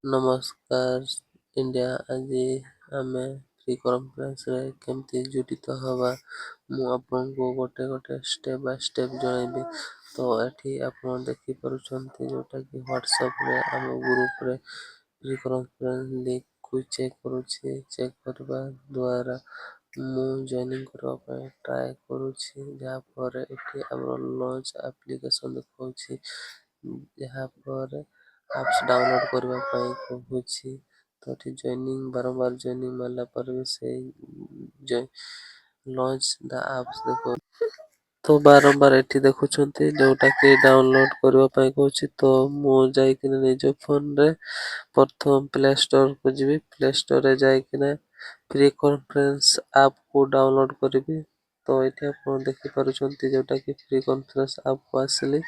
ନମସ୍କାର ଇଣ୍ଡିଆ। ଆଜି ଆମେ ଫ୍ରି କନଫରେନ୍ସରେ କେମିତି ଜଡ଼ିତ ହେବା ମୁଁ ଆପଣଙ୍କୁ ଗୋଟେ ଷ୍ଟେପ୍ ବାଇ ଷ୍ଟେପ୍ ଜଣାଇବି। ତ ଏଠି ଆପଣ ଦେଖିପାରୁଛନ୍ତି ଯେଉଁଟାକି ହ୍ୱାଟ୍ସଆପ୍ରେ ଆମ ଗ୍ରୁପ୍ରେ ଫ୍ରି କନଫରେନ୍ସ ଲିଙ୍କକୁ ଚେକ୍ କରୁଛି। ଚେକ୍ କରିବା ଦ୍ୱାରା ମୁଁ ଜଏନିଂ କରିବା ପାଇଁ ଟ୍ରାଏ କରୁଛି। ଯାହାଫଳରେ ଏଠି ଆମର ଲଞ୍ଚ ଆପ୍ଲିକେସନ୍ ଦେଖାଉଛି, ଯାହାଫଳରେ ଆପ୍ସ ଡାଉନଲୋଡ୍ କରିବା ପାଇଁ କହୁଛି। ତ ଏଠି ଜଏନିଂ ବାରମ୍ବାର ଜଏନିଂ ମାରିଲା ପରେ ବି ସେଇ ଲଞ୍ଚ ଦ ଆପ୍ସ ଦେଖାଉଛି। ତ ବାରମ୍ବାର ଏଠି ଦେଖୁଛନ୍ତି ଯେଉଁଟାକି ଡାଉନଲୋଡ୍ କରିବା ପାଇଁ କହୁଛି। ତ ମୁଁ ଯାଇକିନା ନିଜ ଫୋନରେ ପ୍ରଥମ ପ୍ଲେ ଷ୍ଟୋରକୁ ଯିବି। ପ୍ଲେ ଷ୍ଟୋରରେ ଯାଇକିନା ଫ୍ରି କନଫରେନ୍ସ ଆପ୍କୁ ଡାଉନଲୋଡ୍ କରିବି। ତ ଏଠି ଆପଣ ଦେଖିପାରୁଛନ୍ତି ଯେଉଁଟାକି ଫ୍ରି କନଫରେନ୍ସ ଆପ୍କୁ ଆସିଲି।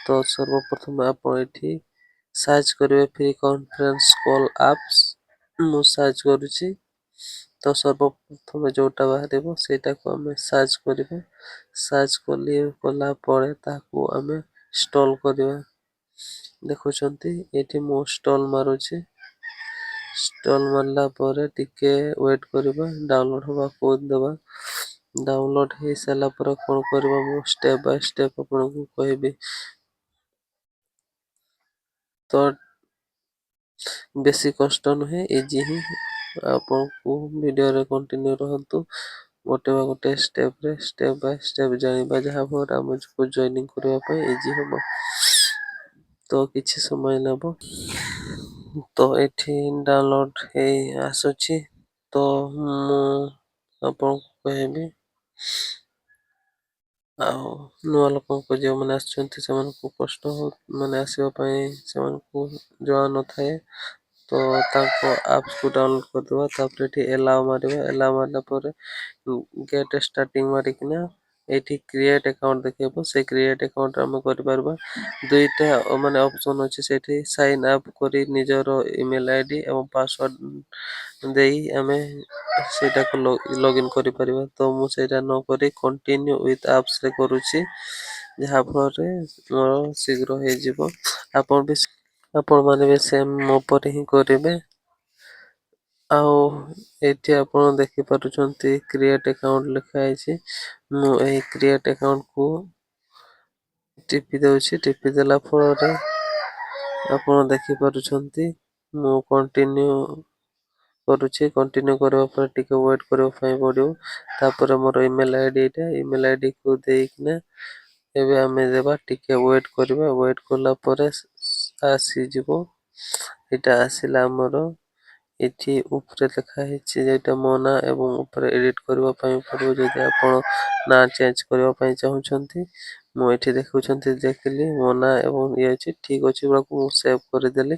ତ ସର୍ବପ୍ରଥମେ ଆପଣ ଏଠି ସର୍ଚ୍ଚ କରିବେ ଫ୍ରି କନଫରେନ୍ସ କଲ୍ ଆପ୍ସ। ମୁଁ ସର୍ଚ୍ଚ କରୁଛି। ତ ସର୍ବପ୍ରଥମେ ଯେଉଁଟା ବାହାରିବ ସେଇଟାକୁ ଆମେ ସର୍ଚ୍ଚ କରିବା। ସର୍ଚ୍ଚ କଲା ପରେ ତାକୁ ଆମେ ଇନଷ୍ଟଲ୍ କରିବା। ଦେଖୁଛନ୍ତି ଏଠି ମୁଁ ଇନଷ୍ଟଲ୍ ମାରୁଛି। ଇନଷ୍ଟଲ୍ ମାରିଲା ପରେ ଟିକେ ୱେଟ୍ କରିବା, ଡାଉନଲୋଡ୍ ହେବାକୁ ଦେବା। ଡାଉନଲୋଡ୍ ହେଇସାରିଲା ପରେ କ'ଣ କରିବା ମୁଁ ଷ୍ଟେପ୍ ବାଇ ଷ୍ଟେପ୍ ଆପଣଙ୍କୁ କହିବି। ତ ବେଶୀ କଷ୍ଟ ନୁହେଁ, ଇଜି ହିଁ। ଆପଣଙ୍କୁ ଭିଡ଼ିଓରେ କଣ୍ଟିନ୍ୟୁ ରହନ୍ତୁ। ଗୋଟେ ଷ୍ଟେପ୍ ବାଇ ଷ୍ଟେପ୍ ଜାଣିବା, ଯାହାଫଳରେ ଆମକୁ ଜଏନିଂ କରିବା ପାଇଁ ଇଜି ହେବ। ତ କିଛି ସମୟ ନେବ। ତ ଏଠି ଡାଉନଲୋଡ୍ ହେଇ ଆସୁଛି। ତ ମୁଁ ଆପଣଙ୍କୁ କହିବି, ଆଉ ନୂଆ ଲୋକଙ୍କୁ ଯେଉଁମାନେ ଆସିଛନ୍ତି ସେମାନଙ୍କୁ କଷ୍ଟ ଆସିବା ପାଇଁ ସେମାନଙ୍କୁ ଜଣା ନଥାଏ। ତ ତାଙ୍କ ଆପ୍ସକୁ ଡାଉନଲୋଡ୍ କରିଦେବା। ତାପରେ ଏଠି ଏଲାଓ ମାରିବା। ଏଲାଓ ମାରିଲା ପରେ ଗେଟ୍ ଷ୍ଟାର୍ଟିଂ ମାରିକିନା ଏଇଠି କ୍ରିଏଟ୍ ଆକାଉଣ୍ଟ ଦେଖେଇବ। ସେଇ କ୍ରିଏଟ୍ ଆକାଉଣ୍ଟ ଆମେ କରିପାରିବା। ଦୁଇଟା ଅପସନ୍ ଅଛି ସେଇଠି, ସାଇନ୍ ଅପ୍ କରି ନିଜର ଇମେଲ୍ ଆଇଡି ଏବଂ ପାସୱାର୍ଡ ଦେଇ ଆମେ ସେଇଟାକୁ ଲଗ୍ଇନ୍ କରିପାରିବା। ତ ମୁଁ ସେଇଟା ନକରି କଣ୍ଟିନ୍ୟୁ ୱିଥ୍ ଆପ୍ସରେ କରୁଛି, ଯାହାଫଳରେ ମୋର ଶୀଘ୍ର ହେଇଯିବ। ଆପଣମାନେ ବି ସେମ୍ ମୋ ପରି ହିଁ କରିବେ। ଆଉ ଏଠି ଆପଣ ଦେଖିପାରୁଛନ୍ତି କ୍ରିଏଟ୍ ଆକାଉଣ୍ଟ ଲେଖା ହେଇଛି। ମୁଁ ଏହି କ୍ରିଏଟ୍ ଆକାଉଣ୍ଟକୁ ଟିପି ଦେଉଛି। ଟିପି ଦେଲା ଫଳରେ ଆପଣ ଦେଖିପାରୁଛନ୍ତି ମୁଁ କଣ୍ଟିନ୍ୟୁ କରୁଛି। କଣ୍ଟିନ୍ୟୁ କରିବା ପରେ ଟିକେ ୱେଟ୍ କରିବା ପାଇଁ ପଡ଼ିବ। ତାପରେ ମୋର ଇମେଲ୍ ଆଇଡି ଏଇଟା, ଇମେଲ୍ ଆଇଡିକୁ ଦେଇକିନା ଏବେ ଆମେ ଦେବା। ଟିକେ ୱେଟ୍ କରିବା। ୱେଟ୍ କଲା ପରେ ଆସିଯିବ। ଏଇଟା ଆସିଲା ଆମର। ଏଠି ଉପରେ ଲେଖା ହେଇଛି ଯେଟା ମୋ ନାଁ, ଏବଂ ଉପରେ ଏଡିଟ୍ କରିବା ପାଇଁ ପଡ଼ିବ ଯଦି ଆପଣ ନାଁ ଚେଞ୍ଜ କରିବା ପାଇଁ ଚାହୁଁଛନ୍ତି। ମୁଁ ଏଠି ଦେଖିଲି ମୋ ନାଁ ଏବଂ ଇଏ ଅଛି, ଠିକ୍ ଅଛି ଗୁଡ଼ାକୁ ମୁଁ ସେଭ୍ କରିଦେଲି।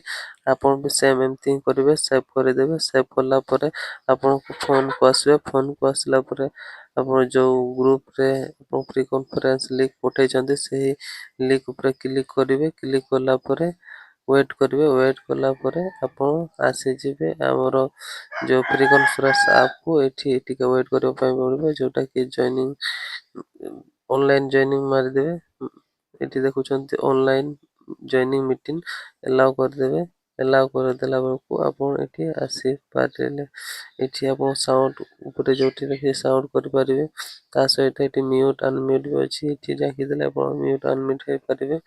ଆପଣ ବି ସେମ୍ ଏମିତି ହିଁ କରିବେ, ସେଭ୍ କରିଦେବେ। ସେଭ୍ କଲା ପରେ ଆପଣଙ୍କୁ ଫୋନ୍କୁ ଆସିବେ। ଫୋନ୍କୁ ଆସିଲା ପରେ ଆପଣ ଯେଉଁ ଗ୍ରୁପ୍ରେ ଫ୍ରି କନଫରେନ୍ସ ଲିଙ୍କ୍ ପଠାଇଛନ୍ତି ସେହି ଲିଙ୍କ୍ ଉପରେ କ୍ଲିକ୍ କରିବେ। କ୍ଲିକ୍ କଲା ପରେ ୱେଟ୍ କରିବେ। ୱେଟ୍ କଲା ପରେ ଆପଣ ଆସିଯିବେ ଆମର ଯେଉଁ ଫ୍ରି କନଫରେନ୍ସ ଆପ୍କୁ। ଏଠି ଟିକେ ୱେଟ୍ କରିବା ପାଇଁ ପଡ଼ିବ, ଯେଉଁଟାକି ଅନଲାଇନ୍ ଜଏନିଂ ମାରିଦେବେ। ଏଠି ଦେଖୁଛନ୍ତି ଅନଲାଇନ୍ ଜଏନିଂ ମିଟିଂ, ଏଲାଓ କରିଦେବେ। ଏଲାଓ କରିଦେଲା ବେଳକୁ ଆପଣ ଏଠି ଆସିପାରିଲେ। ଏଠି ଆପଣ ସାଉଣ୍ଡ ଉପରେ ଯେଉଁଠି ଦେଖି ସାଉଣ୍ଡ କରିପାରିବେ। ତା ସହିତ ଏଠି ମ୍ୟୁଟ୍ ଅନମ୍ୟୁଟ୍ ବି ଅଛି। ଏଠି ଦେଖିଦେଲେ ଆପଣ ମ୍ୟୁଟ୍ ଅନମ୍ୟୁଟ୍ ହେଇପାରିବେ।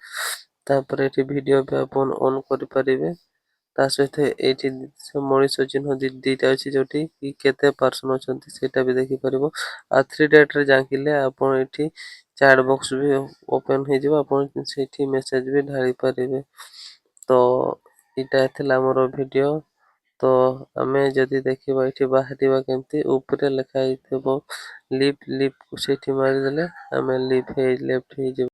ତାପରେ ଏଠି ଭିଡ଼ିଓ ବି ଆପଣ ଅନ୍ କରିପାରିବେ। ତା ସହିତ ଏଇଠି ମଣିଷ ଚିହ୍ନ ଦିଟା ଅଛି, ଯୋଉଠି କି କେତେ ପର୍ସନ୍ ଅଛନ୍ତି ସେଇଟା ବି ଦେଖିପାରିବ। ଆଉ 3 ଜାଙ୍କିଲେ ଆପଣ ଏଠି ଚାଟ୍ ବକ୍ସ ବି ଓପେନ୍ ହେଇଯିବ। ଆପଣ ସେଇଠି ମେସେଜ ବି ଢାଳି ପାରିବେ। ତ ଏଇଟା ଥିଲା ଆମର ଭିଡ଼ିଓ। ତ ଆମେ ଯଦି ଦେଖିବା ଏଠି ବାହାରିବା କେମିତି, ଉପରେ ଲେଖା ହେଇଥିବ ଲିଫ୍ଟ। ଲିଫ୍ଟକୁ ସେଇଠି ମାରିଦେଲେ ଆମେ ଲେଫ୍ଟ ହେଇଯିବ।